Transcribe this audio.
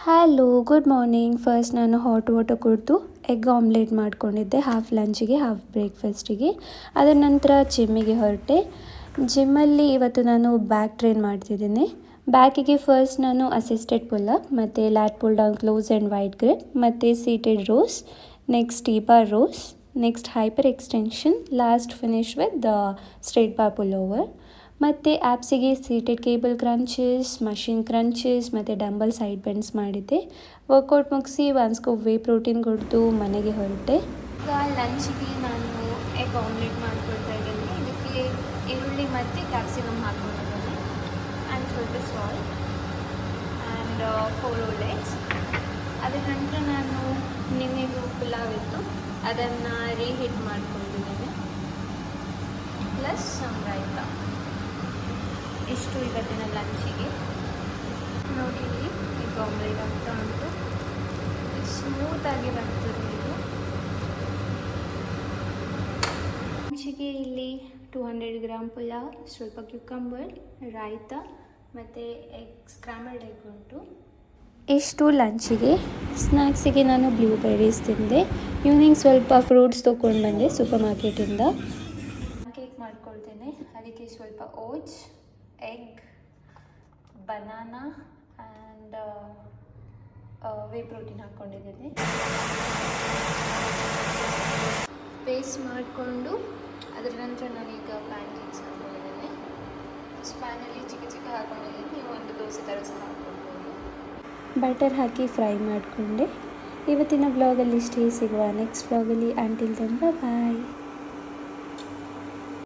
Hello good morning. First ನಾನು hot water ಕುಡಿದು egg omelette ಮಾಡ್ಕೊಂಡಿದ್ದೆ, ಹಾಫ್ ಲಂಚಿಗೆ ಹಾಫ್ ಬ್ರೇಕ್ಫಾಸ್ಟಿಗೆ. ಅದರ ನಂತರ ಜಿಮ್ಮಿಗೆ ಹೊರಟೆ. ಜಿಮ್ಮಲ್ಲಿ ಇವತ್ತು ನಾನು ಬ್ಯಾಕ್ ಟ್ರೈನ್ ಮಾಡ್ತಿದ್ದೀನಿ. ಬ್ಯಾಕಿಗೆ ಫಸ್ಟ್ ನಾನು ಅಸಿಸ್ಟೆಡ್ ಪುಲ್ಲಪ್ ಮತ್ತು lat pull down close and wide grip ಮತ್ತು seated rows, next T bar rows, next hyperextension, last finish with the straight bar pullover. ಮತ್ತು ಆ್ಯಪ್ಸಿಗೆ seated cable crunches, machine crunches ಮತ್ತು dumbbell side bends ಮಾಡಿದ್ದೆ. Workout ಮುಗಿಸಿ ಒಂದು scoop whey protein ಕುಡಿದು ಮನೆಗೆ ಹೊರಟೆ. ಈಗ ಲಂಚಿಗೆ ನಾನು ಎಗ್ ಆಮ್ಲೆಟ್ ಮಾಡ್ಕೊಳ್ತಾ ಇದ್ದೀನಿ. ಇದಕ್ಕೆ ಈರುಳ್ಳಿ ಮತ್ತು ಕ್ಯಾಪ್ಸಿಕಮ್ ಹಾಕ್ಕೊಂಡಿದ್ದೀನಿ ಆ್ಯಂಡ್ ಸ್ವಲ್ಪ ಸಾಲ್ಟ್ ಆ್ಯಂಡ್ 4 ಓಲೆಟ್ಸ್. ಅದರ ನಂತರ ನಾನು ನಿನ್ನೆಗೂ ಪುಲಾವ್ ಇತ್ತು, ಅದನ್ನು ರೀಹೀಟ್ ಮಾಡ್ಕೊಂಡಿದ್ದೀನಿ, ಪ್ಲಸ್ ರಾಯ್ತ. ಇಷ್ಟು ಇವತ್ತಿನ ಲಂಚಿಗೆ. ನೋಡಿ ಈಗ ಆಮ್ಲೆಟ್ ಆಗ್ತಾ ಉಂಟು, ಸ್ಮೂತಾಗಿ ಬರ್ತದೆ ಇದು. ಲಂಚಿಗೆ ಇಲ್ಲಿ 200 ಗ್ರಾಮ್ ಪುಲಾವ್, ಸ್ವಲ್ಪ ಕ್ಯೂಕಂಬರ್, ರಾಯ್ತ ಮತ್ತು ಎಗ್ ಸ್ಕ್ರಾಂಬಲ್ಡ್ ಎಗ್ ಉಂಟು. ಇಷ್ಟು ಲಂಚಿಗೆ. ಸ್ನ್ಯಾಕ್ಸಿಗೆ ನಾನು ಬ್ಲೂಬೆರೀಸ್ ತಿಂದೆ. ಈವ್ನಿಂಗ್ ಸ್ವಲ್ಪ ಫ್ರೂಟ್ಸ್ ತೊಗೊಂಡು ಬಂದೆ ಸೂಪರ್ ಮಾರ್ಕೆಟಿಂದ. ಕೇಕ್ ಮಾಡ್ಕೊಳ್ತೇನೆ. ಅದಕ್ಕೆ ಸ್ವಲ್ಪ oats, egg, banana and whey protein ಹಾಕ್ಕೊಂಡಿದ್ದೀನಿ. ಪೇಸ್ಟ್ ಮಾಡಿಕೊಂಡು ಅದರ ನಂತರ ನಾನೀಗ ಪ್ಯಾನ್ ಕೇಕ್ಸ್ ಹಾಕ್ಕೊಂಡಿದ್ದೀನಿ. ಸ್ಪ್ಯಾನಲ್ಲಿ ಚಿಕ್ಕ ಚಿಕ್ಕ ಹಾಕ್ಕೊಂಡಿದ್ದೀನಿ, ನೀವು ಒಂದು ದೋಸೆ ಥರ ಸಹ ಹಾಕ್ಕೊಳ್ಬೋದು. ಬಟರ್ ಹಾಕಿ ಫ್ರೈ ಮಾಡಿಕೊಂಡೆ. ಇವತ್ತಿನ ವ್ಲಾಗಲ್ಲಿ ಇಷ್ಟೇ. ಸಿಗುವ ನೆಕ್ಸ್ಟ್ ವ್ಲಾಗಲ್ಲಿ. ಅಂಟಿಲ್ ದೆನ್ ಬಾಯ್.